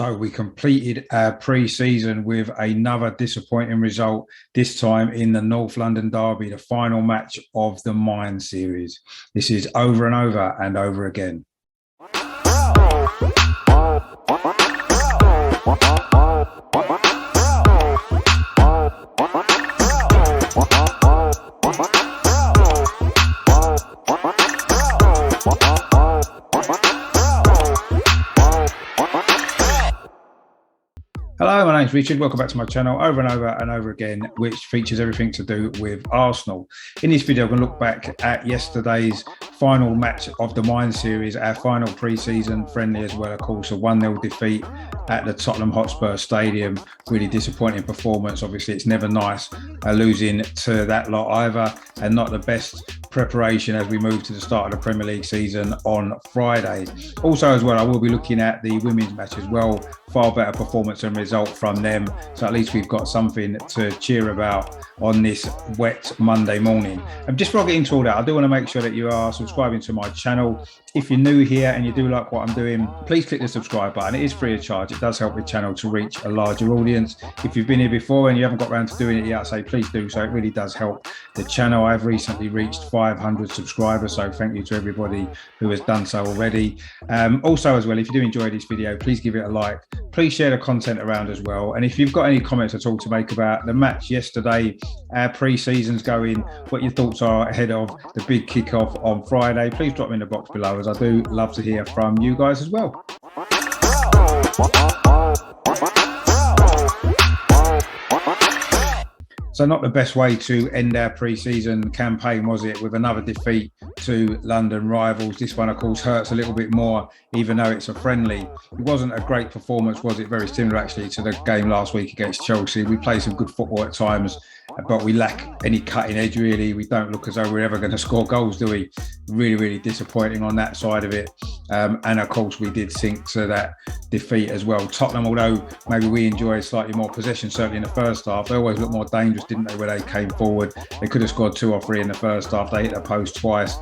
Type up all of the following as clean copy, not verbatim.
So we completed our pre-season with another disappointing result, this time in the North London Derby, the final match of the Mine series. This is over and over and over again. Hello, my name's Richard. Welcome back to my channel, over and over and over again, which features everything to do with Arsenal. In this video, I'm going to look back at yesterday's final match of the Mine series, our final pre-season friendly as well, of course, a 1-0 defeat at the Tottenham Hotspur Stadium. Really disappointing performance. Obviously, it's never nice losing to that lot either, and not the best preparation as we move to the start of the Premier League season on Friday. Also as well, I will be looking at the women's match as well. Far better performance and result from them, so at least we've got something to cheer about on this wet Monday morning. And just before I get into all that, I do want to make sure that you are subscribing to my channel. If you're new here and you do like what I'm doing, please click the subscribe button. It is free of charge. It does help the channel to reach a larger audience. If you've been here before and you haven't got around to doing it yet, I say please do so. It really does help the channel. I've recently reached 500 subscribers, so thank you to everybody who has done so already. Also as well, if you do enjoy this video, please give it a like. Please share the content around as well. And if you've got any comments at all to make about the match yesterday, our pre-season's going, what your thoughts are ahead of the big kickoff on Friday, please drop them in the box below, as I do love to hear from you guys as well. So not the best way to end our pre-season campaign, was it, with another defeat to London rivals. This one, of course, hurts a little bit more, even though it's a friendly. It wasn't a great performance, was it? Very similar, actually, to the game last week against Chelsea. We played some good football at times, but we lack any cutting edge, really. We don't look as though we're ever going to score goals, do we? Really, really disappointing on that side of it. And, of course, we did sink to that defeat as well. Tottenham, although maybe we enjoyed slightly more possession, certainly in the first half, they always looked more dangerous, didn't they, when they came forward? They could have scored 2 or 3 in the first half. They hit the post twice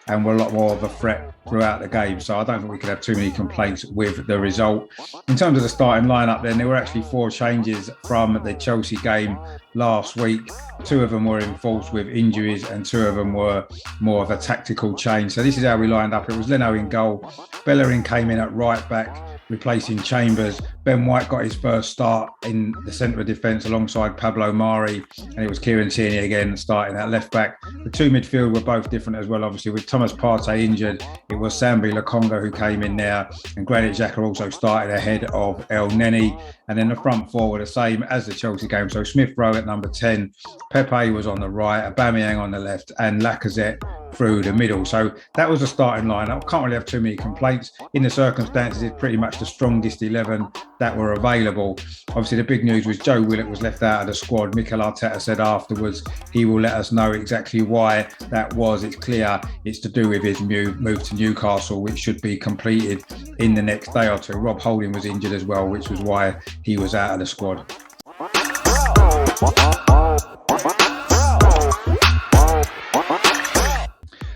and were a lot more of a threat throughout the game. So I don't think we could have too many complaints with the result. In terms of the starting lineup, then there were actually 4 changes from the Chelsea game last week. 2 of them were enforced with injuries and 2 of them were more of a tactical change. So this is how we lined up. It was Leno in goal. Bellerin came in at right back, replacing Chambers. Ben White got his first start in the centre of defence alongside Pablo Mari, and it was Kieran Tierney again starting at left back. The 2 midfield were both different as well, obviously, with Thomas Partey injured. It was Sambi Lokonga who came in there, and Granit Xhaka also started ahead of El Neni. And then the front 4 were the same as the Chelsea game. So Smith Rowe at number 10, Pepe was on the right, Aubameyang on the left, and Lacazette through the middle. So that was the starting lineup. Can't really have too many complaints. In the circumstances, it's pretty much the strongest 11 that were available. Obviously, the big news was Joe Willock was left out of the squad. Mikel Arteta said afterwards he will let us know exactly why that was. It's clear it's to do with his move to Newcastle, which should be completed in the next day or 2. Rob Holding was injured as well, which was why he was out of the squad.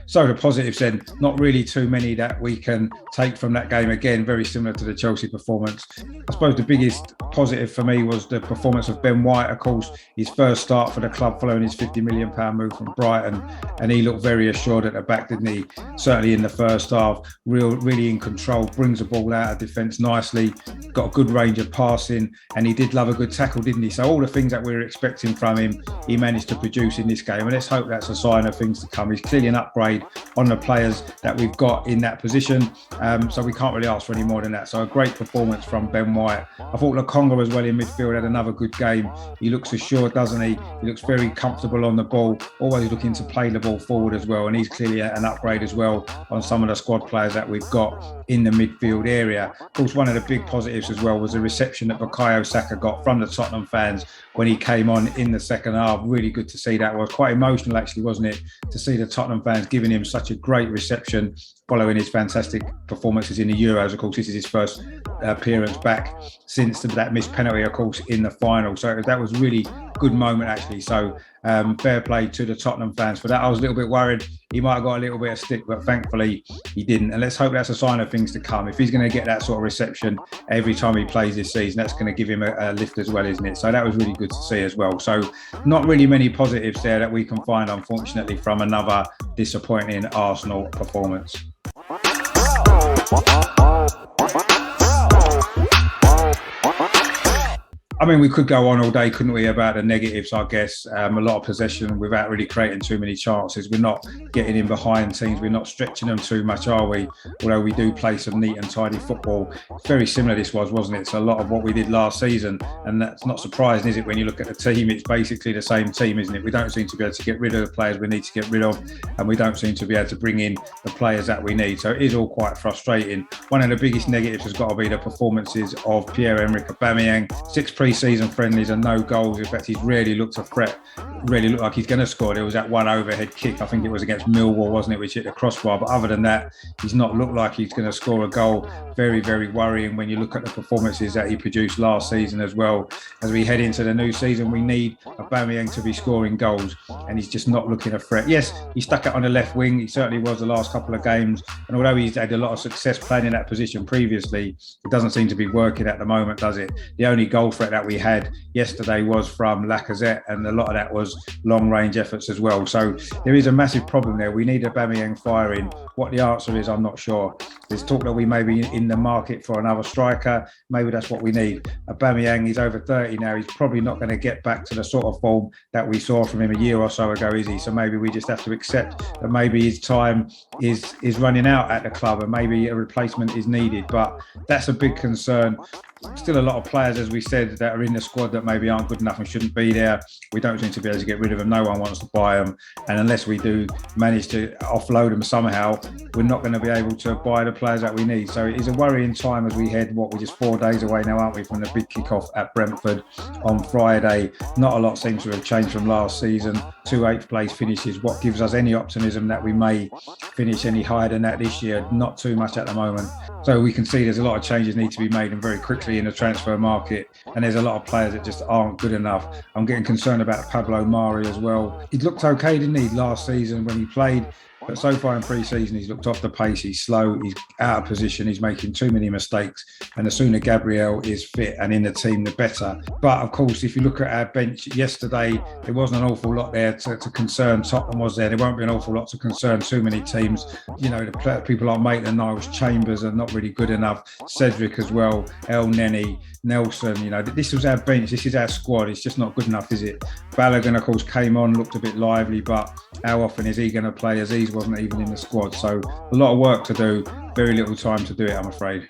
So the positives then, not really too many that we can take from that game. Again, very similar to the Chelsea performance. I suppose the biggest positive for me was the performance of Ben White. Of course, his first start for the club following his £50 million move from Brighton, and he looked very assured at the back, didn't he? Certainly in the first half, really in control, brings the ball out of defence nicely, got a good range of passing, and he did love a good tackle, didn't he? So all the things that we were expecting from him, he managed to produce in this game, and let's hope that's a sign of things to come. He's clearly an upgrade on the players that we've got in that position, so we can't really ask for any more than that. So a great performance from Ben White. I thought Lokonga as well in midfield had another good game. He looks assured, doesn't he? He looks very comfortable on the ball, always looking to play the ball forward as well, and he's clearly an upgrade as well on some of the squad players that we've got in the midfield area. Of course, one of the big positives as well was the reception that Bukayo Saka got from the Tottenham fans when he came on in the second half. Really good to see that. It was quite emotional, actually, wasn't it, to see the Tottenham fans giving him such a great reception following his fantastic performances in the Euros. Of course, this is his first appearance back since that missed penalty, of course, in the final. So that was really good moment, actually. So Fair play to the Tottenham fans for that. I was a little bit worried he might have got a little bit of stick, but thankfully he didn't. And let's hope that's a sign of things to come. If he's going to get that sort of reception every time he plays this season, that's going to give him a lift as well, isn't it? So that was really good to see as well. So not really many positives there that we can find, unfortunately, from another disappointing Arsenal performance. I mean, we could go on all day, couldn't we, about the negatives, I guess. A lot of possession without really creating too many chances. We're not getting in behind teams. We're not stretching them too much, are we? Although we do play some neat and tidy football. Very similar this was, wasn't it? It's a lot of what we did last season. And that's not surprising, is it, when you look at the team? It's basically the same team, isn't it? We don't seem to be able to get rid of the players we need to get rid of. And we don't seem to be able to bring in the players that we need. So it is all quite frustrating. One of the biggest negatives has got to be the performances of Pierre-Emerick Aubameyang. 6 pre-season friendlies and no goals. In fact, he's really looked a threat, really looked like he's going to score. There was that one overhead kick, I think it was against Millwall, wasn't it, which hit the crossbar. But other than that, he's not looked like he's going to score a goal. Very, very worrying when you look at the performances that he produced last season as well. As we head into the new season, we need Aubameyang to be scoring goals, and he's just not looking a threat. Yes, he stuck it on the left wing. He certainly was the last couple of games. And although he's had a lot of success playing in that position previously, it doesn't seem to be working at the moment, does it? The only goal threat that we had yesterday was from Lacazette, and a lot of that was long-range efforts as well. So there is a massive problem there. We need Aubameyang firing. What the answer is, I'm not sure. There's talk that we may be in the market for another striker. Maybe that's what we need. Aubameyang is over 30 now. He's probably not going to get back to the sort of form that we saw from him a year or so ago, is he? So maybe we just have to accept that maybe his time is running out at the club, and maybe a replacement is needed. But that's a big concern. Still a lot of players, as we said, that are in the squad that maybe aren't good enough and shouldn't be there. We don't seem to be able to get rid of them. No one wants to buy them. And unless we do manage to offload them somehow, we're not going to be able to buy the players that we need. So it is a worrying time as we head, we're just 4 days away now, aren't we, from the big kick-off at Brentford on Friday. Not a lot seems to have changed from last season. 2 8th place finishes. What gives us any optimism that we may finish any higher than that this year? Not too much at the moment. So we can see there's a lot of changes need to be made, and very quickly, in the transfer market, and there's a lot of players that just aren't good enough. I'm getting concerned about Pablo Mari as well. He looked okay, didn't he, last season when he played? But so far in pre-season, he's looked off the pace, he's slow, he's out of position, he's making too many mistakes. And the sooner Gabriel is fit and in the team, the better. But of course, if you look at our bench yesterday, there wasn't an awful lot there to concern Tottenham, was there? There won't be an awful lot to concern too many teams. You know, the people like Maitland-Niles, Chambers are not really good enough. Cedric as well, El Neni, Nelson, you know, this was our bench, this is our squad. It's just not good enough, is it? Balogun, of course, came on, looked a bit lively, but how often is he going to play? Aziz wasn't even in the squad. So a lot of work to do, very little time to do it, I'm afraid.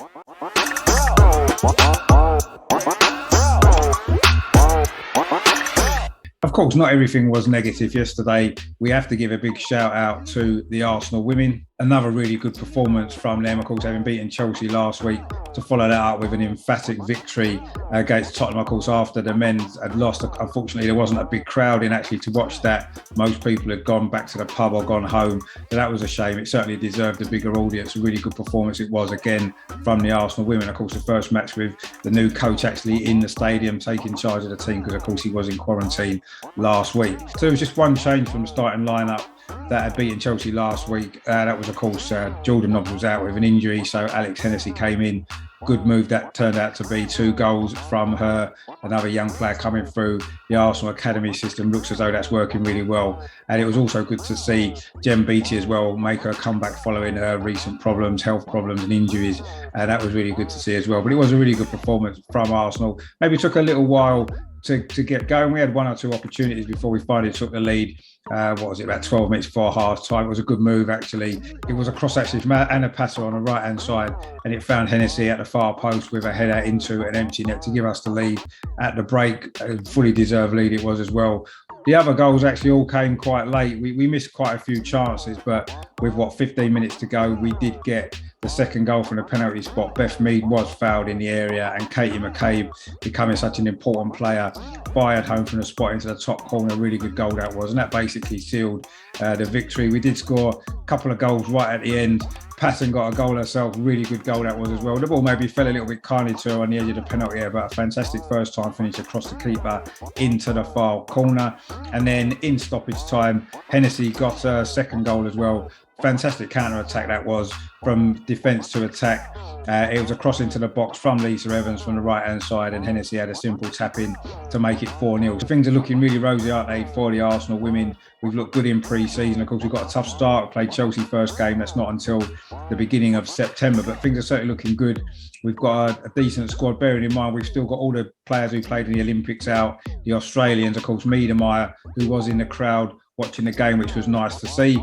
Of course, not everything was negative yesterday. We have to give a big shout out to the Arsenal women. Another really good performance from them, of course, having beaten Chelsea last week, to follow that up with an emphatic victory against Tottenham, of course, after the men had lost. Unfortunately, there wasn't a big crowd in actually to watch that. Most people had gone back to the pub or gone home. So that was a shame. It certainly deserved a bigger audience. A really good performance it was, again, from the Arsenal women. Of course, the first match with the new coach actually in the stadium, taking charge of the team, because, of course, he was in quarantine last week. So there was just one change from the starting lineup that had beaten Chelsea last week. That was, of course, Jordan Nobbs was out with an injury, so Alex Hennessy came in. Good move that turned out to be. 2 goals from her, another young player coming through the Arsenal Academy system. Looks as though that's working really well. And it was also good to see Jem Beattie as well make her comeback following her recent problems, health problems and injuries. That was really good to see as well. But it was a really good performance from Arsenal. Maybe it took a little while to get going. We had 1 or 2 opportunities before we finally took the lead. What was it, about 12 minutes before half time? It was a good move, actually. It was a cross actually from Anna Patter on the right hand side, and it found Hennessy at the far post with a header into an empty net to give us the lead at the break. A fully deserved lead it was as well. The other goals actually all came quite late. We missed quite a few chances, but with 15 minutes to go, we did get the second goal from the penalty spot. Beth Mead was fouled in the area, and Katie McCabe, becoming such an important player, fired home from the spot into the top corner. Really good goal that was, and that basically sealed the victory. We did score a couple of goals right at the end. Patton got a goal herself, really good goal that was as well. The ball maybe fell a little bit kindly to her on the edge of the penalty area, but a fantastic first time finish across the keeper into the far corner. And then in stoppage time, Hennessy got a second goal as well. Fantastic counter-attack that was, from defence to attack. It was a cross into the box from Lisa Evans from the right-hand side, and Hennessy had a simple tap-in to make it 4-0. So things are looking really rosy, aren't they, for the Arsenal women? We've looked good in pre-season. Of course, we've got a tough start. We played Chelsea first game. That's not until the beginning of September, but things are certainly looking good. We've got a decent squad, bearing in mind we've still got all the players who played in the Olympics out, the Australians, of course, Miedemeier, who was in the crowd watching the game, which was nice to see.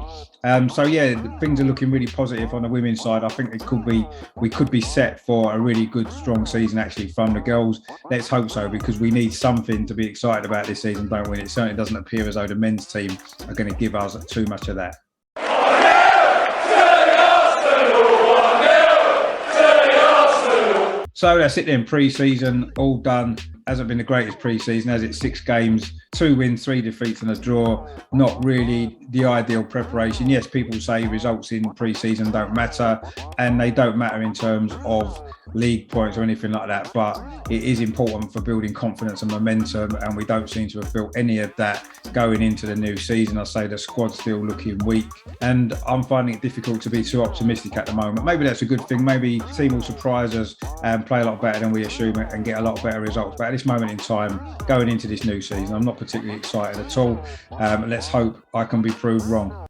So yeah, things are looking really positive on the women's side. I think we could be set for a really good, strong season actually from the girls. Let's hope so, because we need something to be excited about this season, don't we? It certainly doesn't appear as though the men's team are going to give us too much of that. So that's it then, pre-season, all done. Hasn't been the greatest pre-season, has it? 6 games, 2 wins, 3 defeats and a draw. Not really the ideal preparation. Yes, people say results in pre-season don't matter, and they don't matter in terms of league points or anything like that, but it is important for building confidence and momentum, and we don't seem to have built any of that going into the new season. I say the squad's still looking weak, and I'm finding it difficult to be too optimistic at the moment. Maybe that's a good thing. Maybe the team will surprise us and play a lot better than we assume and get a lot better results. But at this moment in time, going into this new season, I'm not particularly excited at all. Let's hope I can be proved wrong.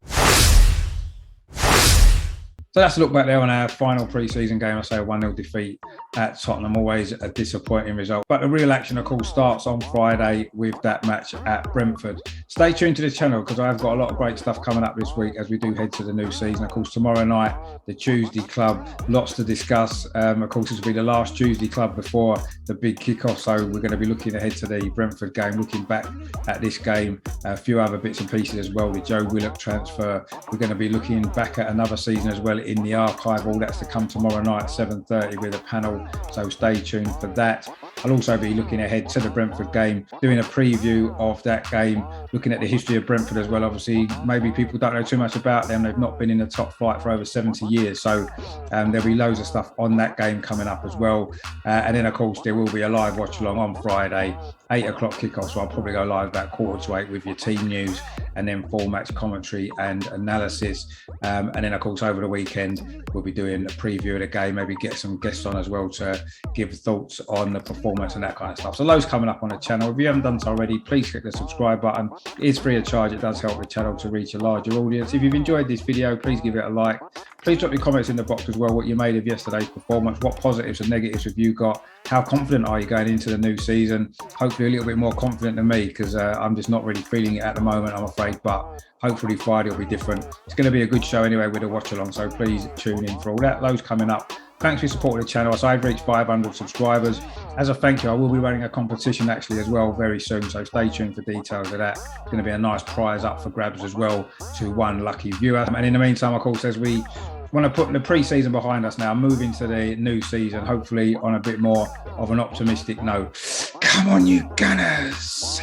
So that's a look back there on our final pre-season game. I say a 1-0 defeat at Tottenham, always a disappointing result. But the real action, of course, starts on Friday with that match at Brentford. Stay tuned to the channel, because I've got a lot of great stuff coming up this week as we do head to the new season. Of course, tomorrow night, the Tuesday club, lots to discuss. Of course, this will be the last Tuesday club before the big kickoff. So we're going to be looking ahead to the Brentford game, looking back at this game, a few other bits and pieces as well. The Joe Willock transfer. We're going to be looking back at another season as well in the archive. All that's to come tomorrow night, 7:30 with a panel. So stay tuned for that. I'll also be looking ahead to the Brentford game, doing a preview of that game, looking at the history of Brentford as well. Obviously, maybe people don't know too much about them. They've not been in the top flight for over 70 years. So there'll be loads of stuff on that game coming up as well. And then, of course, there will be a live watch along on Friday, 8 o'clock kickoff. So I'll probably go live about 7:45 with your team news, and then full match commentary and analysis. And then, of course, over the weekend, we'll be doing a preview of the game, maybe get some guests on as well to give thoughts on the performance and that kind of stuff. So loads coming up on the channel. If you haven't done so already, please click the subscribe button. It is free of charge. It does help the channel to reach a larger audience. If you've enjoyed this video, please give it a like. Please drop your comments in the box as well, what you made of yesterday's performance, what positives and negatives have you got, how confident are you going into the new season? Hopefully a little bit more confident than me, because I'm just not really feeling it at the moment, I'm afraid, but hopefully Friday will be different. It's going to be a good show anyway with a watch along, so please tune in for all that. Loads coming up. Thanks for your support of the channel. So I've reached 500 subscribers. As a thank you, I will be running a competition actually as well very soon. So stay tuned for details of that. It's going to be a nice prize up for grabs as well to one lucky viewer. And in the meantime, of course, as we want to put the pre-season behind us now, move into the new season, hopefully on a bit more of an optimistic note. Come on, you Gunners!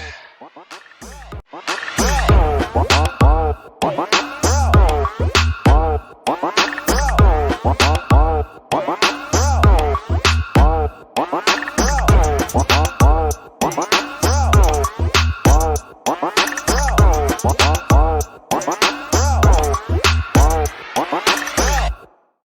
What?